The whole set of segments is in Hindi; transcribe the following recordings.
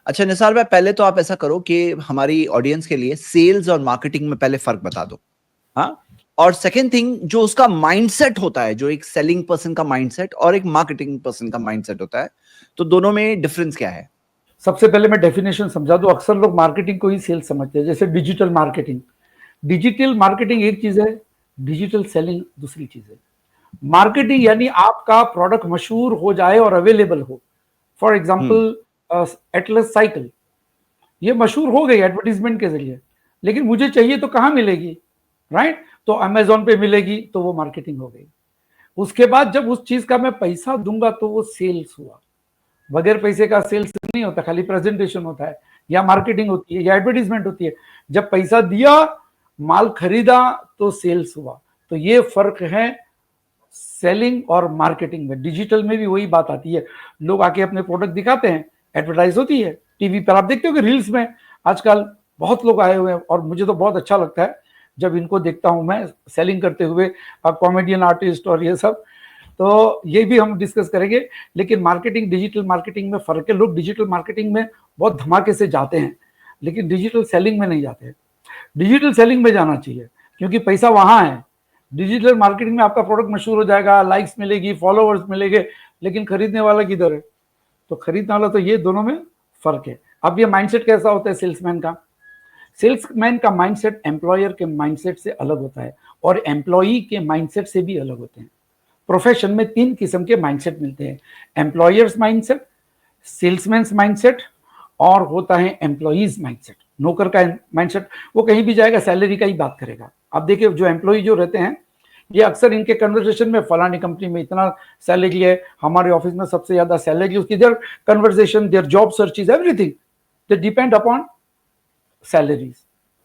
अच्छा निसार भाई, पहले तो आप ऐसा करो कि हमारी ऑडियंस के लिए सेल्स और मार्केटिंग में पहले फर्क बता दो। हाँ, और सेकेंड थिंग, जो उसका माइंडसेट होता है, जो एक सेलिंग पर्सन का माइंडसेट और एक मार्केटिंग पर्सन का माइंडसेट होता है, तो दोनों में डिफरेंस क्या है? सबसे पहले मैं डेफिनेशन समझा दूं। अक्सर लोग मार्केटिंग को ही सेल्स समझते हैं, जैसे डिजिटल मार्केटिंग। डिजिटल मार्केटिंग एक चीज है, डिजिटल सेलिंग दूसरी चीज है। मार्केटिंग यानी आपका प्रोडक्ट मशहूर हो जाए और अवेलेबल हो। फॉर एग्जाम्पल एटलस साइकिल, ये मशहूर हो गई एडवर्टीजमेंट के जरिए, लेकिन मुझे चाहिए तो कहाँ मिलेगी? राइट, तो अमेजोन पे मिलेगी, तो वो मार्केटिंग हो गई। उसके बाद जब उस चीज का मैं पैसा दूंगा तो वो सेल्स हुआ। बगैर पैसे का सेल्स नहीं होता, खाली प्रेजेंटेशन होता है या मार्केटिंग होती है या एडवर्टीजमेंट होती है। जब पैसा दिया, माल खरीदा, तो सेल्स हुआ। तो ये फर्क है सेलिंग और मार्केटिंग में। डिजिटल में भी वही बात आती है, लोग आके अपने प्रोडक्ट दिखाते हैं, एडवर्टाइज होती है टीवी पर। आप देखते हो कि रील्स में आजकल बहुत लोग आए हुए हैं, और मुझे तो बहुत अच्छा लगता है जब इनको देखता हूं मैं सेलिंग करते हुए, कॉमेडियन आर्टिस्ट और ये सब। तो ये भी हम डिस्कस करेंगे। लेकिन मार्केटिंग, डिजिटल मार्केटिंग में फर्क है। लोग डिजिटल मार्केटिंग में बहुत धमाके से जाते हैं, लेकिन डिजिटल सेलिंग में नहीं जाते हैं। डिजिटल सेलिंग में जाना चाहिए, क्योंकि पैसा वहां है। डिजिटल मार्केटिंग में आपका प्रोडक्ट मशहूर हो जाएगा, लाइक्स मिलेगी, फॉलोअर्स मिलेंगे, लेकिन खरीदने वाला किधर है? तो खरीदने वाला, तो ये दोनों में फर्क है। अब ये माइंडसेट कैसा होता है सेल्समैन का? सेल्समैन का माइंडसेट एम्प्लॉयर के माइंडसेट से अलग होता है, और एम्प्लॉई के माइंडसेट से भी अलग होते हैं। प्रोफेशन में 3 किस्म के माइंडसेट मिलते हैं, एम्प्लॉयर्स माइंडसेट, सेल्समैन्स माइंडसेट, और होता है एम्प्लॉइज माइंडसेट। नौकर का माइंडसेट, वो कहीं भी जाएगा सैलरी का ही बात करेगा। अब देखिए, जो एम्प्लॉय जो रहते हैं, ये अक्सर इनके कन्वर्सेशन में फलानी कंपनी में इतना सैलरी है, हमारे ऑफिस में सबसे ज्यादा सैलरी, उसकी their conversation, their job search is everything, they depend upon salaries.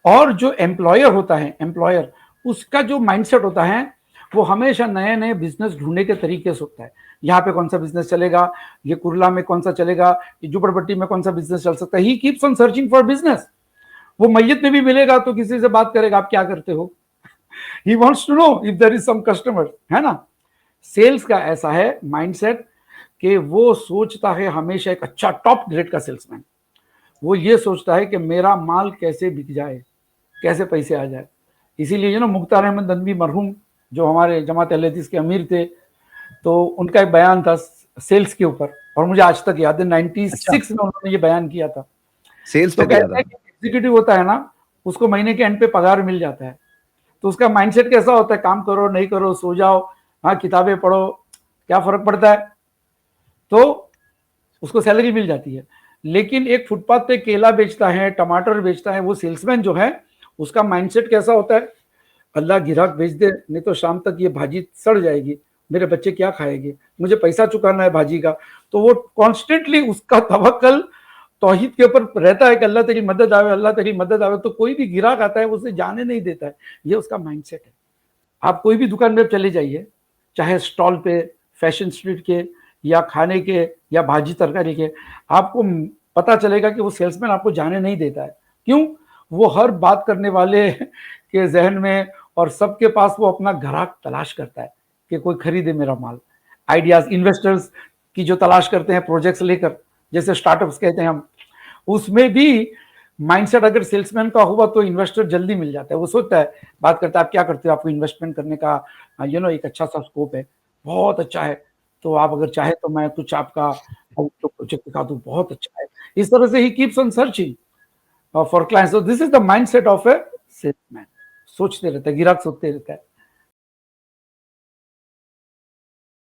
और जो एम्प्लॉयर होता है, एम्प्लॉयर, उसका जो माइंडसेट होता है, वो हमेशा नए नए बिजनेस ढूंढने के तरीके से होता है। यहाँ पे कौन सा बिजनेस चलेगा, ये कुरला में कौन सा चलेगा, ये झुपड़पट्टी में कौन सा बिजनेस चल सकता है। He keeps on searching for business. वो मैयत में भी मिलेगा तो किसी से बात करेगा, आप क्या करते हो। He wants to know if there is some customer, है ना। सेल्स का ऐसा है माइंडसेट कि वो सोचता है हमेशा एक अच्छा टॉप ग्रेड का सेल्समैन, वो ये सोचता है कि मेरा माल कैसे बिक जाए, कैसे पैसे आ जाए। इसीलिए मुख्तार अहमद नदवी मरहूम, जो हमारे जमात अहले हदीस के अमीर थे, तो उनका एक बयान था सेल्स के ऊपर, और मुझे आज तक याद है, 96 में उन्होंने ये बयान किया था। सेल्स तो पे दिया कहते था। हैं कि एग्जीक्यूटिव होता है ना, उसको महीने के एंड पे पगार मिल जाता है, तो उसका माइंडसेट कैसा होता है? काम करो नहीं करो, सो जाओ, हाँ किताबें पढ़ो, क्या फर्क पड़ता है। तो उसको सैलरी मिल जाती है। लेकिन एक फुटपाथ पे केला बेचता है, टमाटर बेचता है, वो सेल्समैन जो है, उसका माइंडसेट कैसा होता है? अल्लाह गिराक भेज दे, नहीं तो शाम तक ये भाजी सड़ जाएगी, मेरे बच्चे क्या खाएंगे, मुझे पैसा चुकाना है भाजी का। तो वो कॉन्स्टेंटली उसका तवक्कल तौहीद के ऊपर रहता है कि अल्लाह तेरी मदद आवे, अल्लाह तेरी मदद आवे। तो कोई भी गिराक आता है, उसे जाने नहीं देता है। ये उसका माइंडसेट है। आप कोई भी दुकान में चले जाइए, चाहे स्टॉल पे, फैशन स्ट्रीट के, या खाने के, या भाजी तरकारी के, आपको पता चलेगा कि वो सेल्समैन आपको जाने नहीं देता है। क्यों? वो हर बात करने वाले के जहन में और सबके पास वो अपना ग्राहक तलाश करता है कि कोई खरीदे मेरा माल। आइडियाज, इन्वेस्टर्स की जो तलाश करते हैं प्रोजेक्ट्स लेकर, जैसे स्टार्टअप्स कहते हैं हम, उसमें भी माइंडसेट अगर सेल्समैन का हुआ तो इन्वेस्टर जल्दी मिल जाता है। वो सोचता है, बात करता है, आप क्या करते हो, आपको इन्वेस्टमेंट करने का एक अच्छा सा स्कोप है, बहुत अच्छा है, तो आप अगर चाहे तो मैं कुछ आपका प्रोजेक्ट दिखा दूं, बहुत अच्छा है। इस तरह से he keeps on searching for clients. So this is the mindset of A salesman. सोचते रहता है, ग्राहक सोचते रहता है।